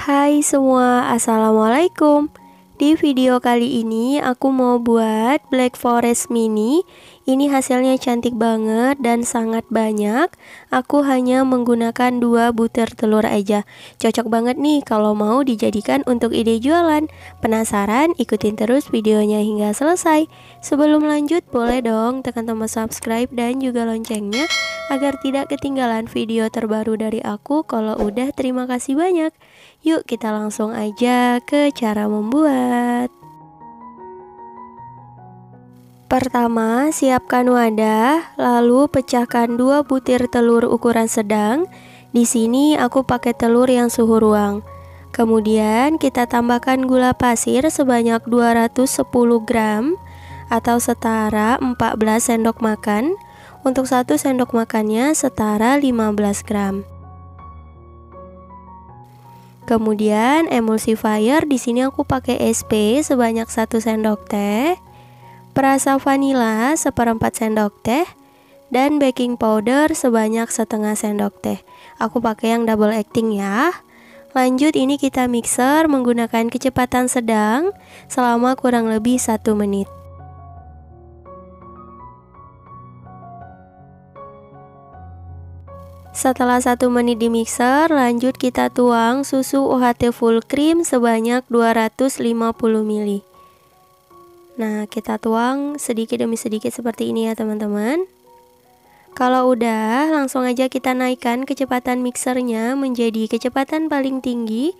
Hai semua, assalamualaikum. Di video kali ini aku mau buat Black Forest mini. Ini hasilnya cantik banget dan sangat banyak. Aku hanya menggunakan 2 butir telur aja. Cocok banget nih kalau mau dijadikan untuk ide jualan. Penasaran? Ikutin terus videonya hingga selesai. Sebelum lanjut, boleh dong tekan tombol subscribe dan juga loncengnya agar tidak ketinggalan video terbaru dari aku. Kalau udah, terima kasih banyak. Yuk kita langsung aja ke cara membuat. Pertama, siapkan wadah, lalu pecahkan 2 butir telur ukuran sedang. Di sini aku pakai telur yang suhu ruang. Kemudian kita tambahkan gula pasir sebanyak 210 gram atau setara 14 sendok makan. Untuk 1 sendok makannya setara 15 gram. Kemudian emulsifier di sini aku pakai SP sebanyak 1 sendok teh, perasa vanila 1/4 sendok teh, dan baking powder sebanyak 1/2 sendok teh. Aku pakai yang double acting ya. Lanjut ini kita mixer menggunakan kecepatan sedang selama kurang lebih 1 menit. Setelah 1 menit di mixer, lanjut kita tuang susu UHT full cream sebanyak 250 ml. Nah, kita tuang sedikit demi sedikit seperti ini ya teman-teman. Kalau udah, langsung aja kita naikkan kecepatan mixernya menjadi kecepatan paling tinggi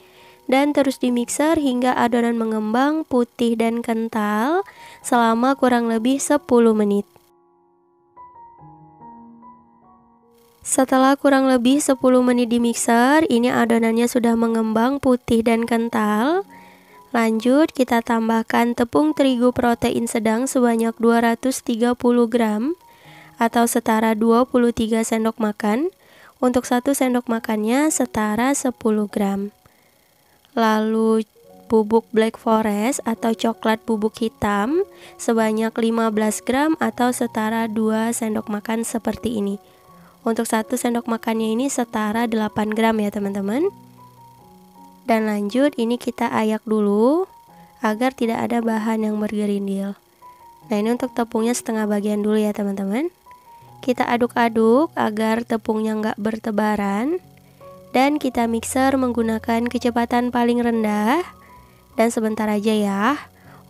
dan terus di mixer hingga adonan mengembang putih dan kental selama kurang lebih 10 menit. Setelah kurang lebih 10 menit di mixer, ini adonannya sudah mengembang putih dan kental. Lanjut kita tambahkan tepung terigu protein sedang sebanyak 230 gram atau setara 23 sendok makan. Untuk 1 sendok makannya setara 10 gram. Lalu bubuk black forest atau coklat bubuk hitam sebanyak 15 gram atau setara 2 sendok makan seperti ini. Untuk 1 sendok makannya ini setara 8 gram ya teman-teman. Dan lanjut ini kita ayak dulu agar tidak ada bahan yang bergerindil. Nah, ini untuk tepungnya setengah bagian dulu ya teman-teman. Kita aduk-aduk agar tepungnya nggak bertebaran. Dan kita mixer menggunakan kecepatan paling rendah. Dan sebentar aja ya.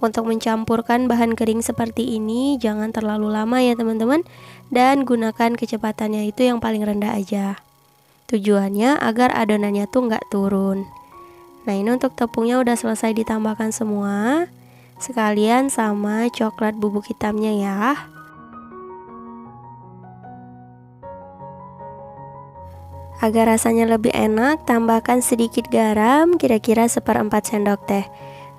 Untuk mencampurkan bahan kering seperti ini jangan terlalu lama ya teman-teman. Dan gunakan kecepatannya itu yang paling rendah aja. Tujuannya agar adonannya tuh nggak turun. Nah, ini untuk tepungnya udah selesai ditambahkan semua. Sekalian sama coklat bubuk hitamnya ya. Agar rasanya lebih enak, tambahkan sedikit garam, kira-kira 1/4 sendok teh.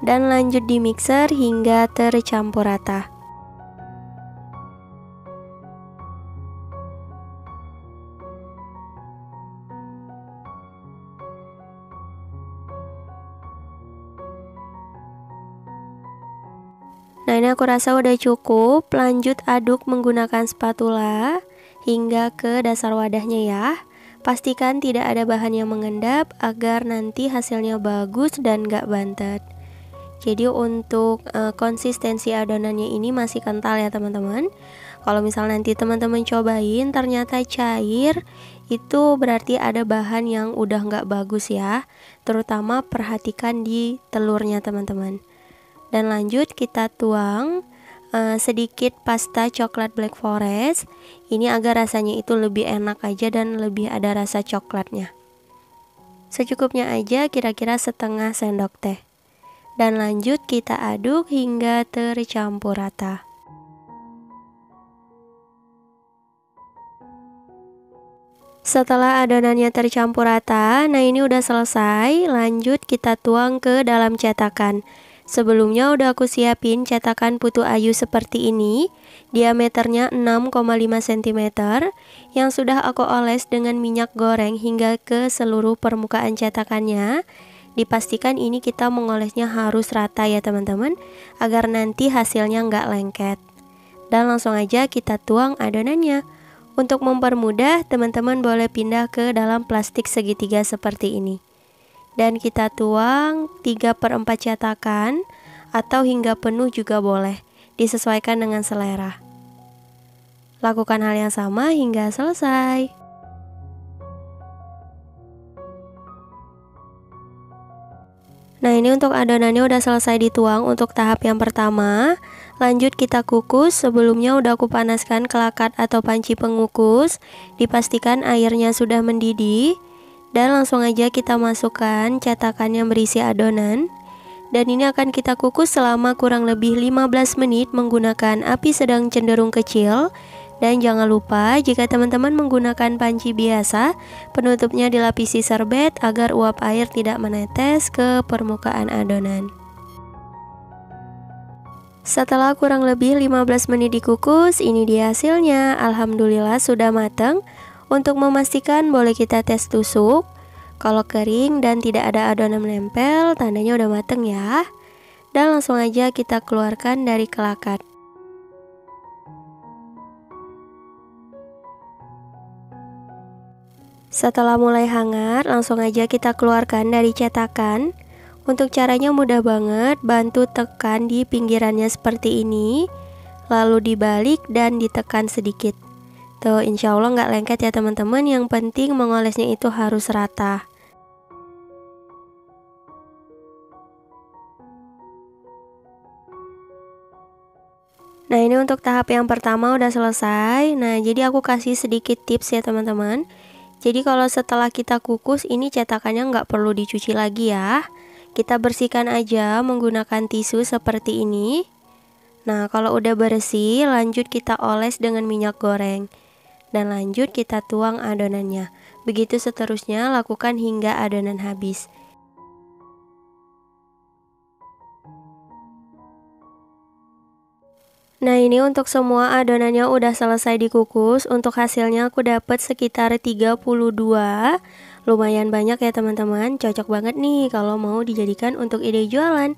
Dan lanjut di mixer hingga tercampur rata. Nah, ini aku rasa udah cukup. Lanjut aduk menggunakan spatula hingga ke dasar wadahnya ya. Pastikan tidak ada bahan yang mengendap agar nanti hasilnya bagus dan gak bantet. Jadi untuk konsistensi adonannya ini masih kental ya teman-teman. Kalau misal nanti teman-teman cobain ternyata cair, itu berarti ada bahan yang udah nggak bagus ya. Terutama perhatikan di telurnya teman-teman. Dan lanjut kita tuang sedikit pasta coklat black forest. Ini agar rasanya itu lebih enak aja dan lebih ada rasa coklatnya. Secukupnya aja, kira-kira setengah sendok teh. Dan lanjut kita aduk hingga tercampur rata. Setelah adonannya tercampur rata, nah ini udah selesai. Lanjut kita tuang ke dalam cetakan. Sebelumnya udah aku siapin cetakan putu ayu seperti ini. Diameternya 6,5 cm yang sudah aku oles dengan minyak goreng hingga ke seluruh permukaan cetakannya. Dipastikan ini kita mengolesnya harus rata ya teman-teman, agar nanti hasilnya nggak lengket. Dan langsung aja kita tuang adonannya. Untuk mempermudah, teman-teman boleh pindah ke dalam plastik segitiga seperti ini. Dan kita tuang 3/4 cetakan atau hingga penuh juga boleh, disesuaikan dengan selera. Lakukan hal yang sama hingga selesai. Nah, ini untuk adonannya udah selesai dituang untuk tahap yang pertama. Lanjut kita kukus. Sebelumnya udah aku panaskan kelakat atau panci pengukus. Dipastikan airnya sudah mendidih. Dan langsung aja kita masukkan cetakan yang berisi adonan. Dan ini akan kita kukus selama kurang lebih 15 menit menggunakan api sedang cenderung kecil. Dan jangan lupa jika teman-teman menggunakan panci biasa, penutupnya dilapisi serbet agar uap air tidak menetes ke permukaan adonan. Setelah kurang lebih 15 menit dikukus, ini dia hasilnya. Alhamdulillah sudah matang. Untuk memastikan boleh kita tes tusuk. Kalau kering dan tidak ada adonan menempel, tandanya udah matang ya. Dan langsung aja kita keluarkan dari kelakat. Setelah mulai hangat, langsung aja kita keluarkan dari cetakan. Untuk caranya mudah banget, bantu tekan di pinggirannya seperti ini, lalu dibalik dan ditekan sedikit. Tuh, insya Allah nggak lengket ya teman-teman, yang penting mengolesnya itu harus rata. Nah, ini untuk tahap yang pertama udah selesai. Nah, jadi aku kasih sedikit tips ya teman-teman. Jadi kalau setelah kita kukus, ini cetakannya nggak perlu dicuci lagi ya. Kita bersihkan aja menggunakan tisu seperti ini. Nah, kalau udah bersih, lanjut kita oles dengan minyak goreng. Dan lanjut kita tuang adonannya. Begitu seterusnya, lakukan hingga adonan habis. Nah, ini untuk semua adonannya udah selesai dikukus. Untuk hasilnya aku dapat sekitar 32. Lumayan banyak ya teman-teman. Cocok banget nih kalau mau dijadikan untuk ide jualan.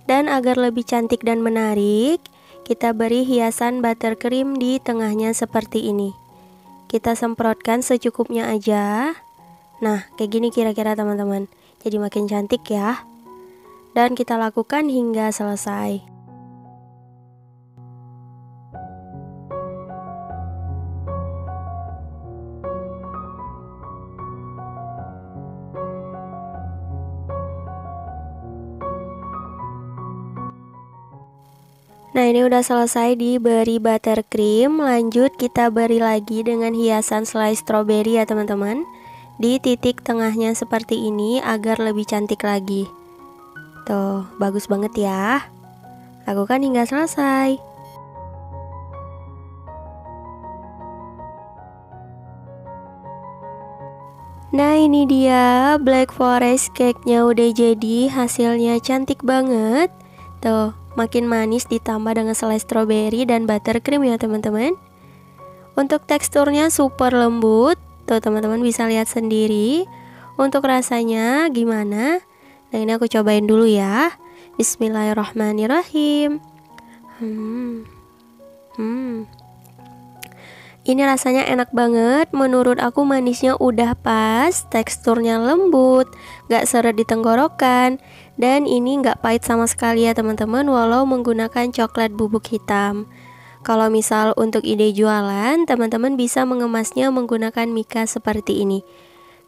Dan agar lebih cantik dan menarik, kita beri hiasan buttercream di tengahnya seperti ini. Kita semprotkan secukupnya aja. Nah, kayak gini kira-kira teman-teman. Jadi makin cantik ya. Dan kita lakukan hingga selesai. Nah, ini udah selesai diberi buttercream. Lanjut kita beri lagi dengan hiasan slice strawberry ya teman-teman. Di titik tengahnya seperti ini agar lebih cantik lagi. Tuh, bagus banget ya. Lakukan hingga selesai. Nah, ini dia black forest cake-nya udah jadi. Hasilnya cantik banget. Tuh, makin manis ditambah dengan selai strawberry dan buttercream ya teman-teman. Untuk teksturnya super lembut. Tuh teman-teman bisa lihat sendiri. Untuk rasanya gimana? Nah, ini aku cobain dulu ya. Bismillahirrahmanirrahim. Ini rasanya enak banget. Menurut aku manisnya udah pas, teksturnya lembut, gak seret di tenggorokan. Dan ini gak pahit sama sekali ya teman-teman, walau menggunakan coklat bubuk hitam. Kalau misal untuk ide jualan, teman-teman bisa mengemasnya menggunakan mika seperti ini.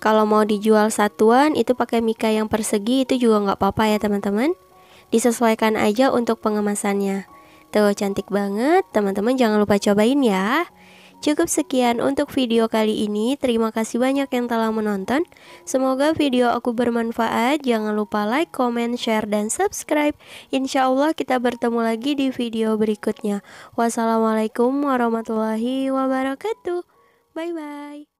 Kalau mau dijual satuan, itu pakai mika yang persegi, itu juga gak apa-apa ya teman-teman. Disesuaikan aja untuk pengemasannya. Tuh, cantik banget. Teman-teman jangan lupa cobain ya. Cukup sekian untuk video kali ini. Terima kasih banyak yang telah menonton. Semoga video aku bermanfaat. Jangan lupa like, comment, share, dan subscribe. Insya Allah kita bertemu lagi di video berikutnya. Wassalamualaikum warahmatullahi wabarakatuh. Bye-bye.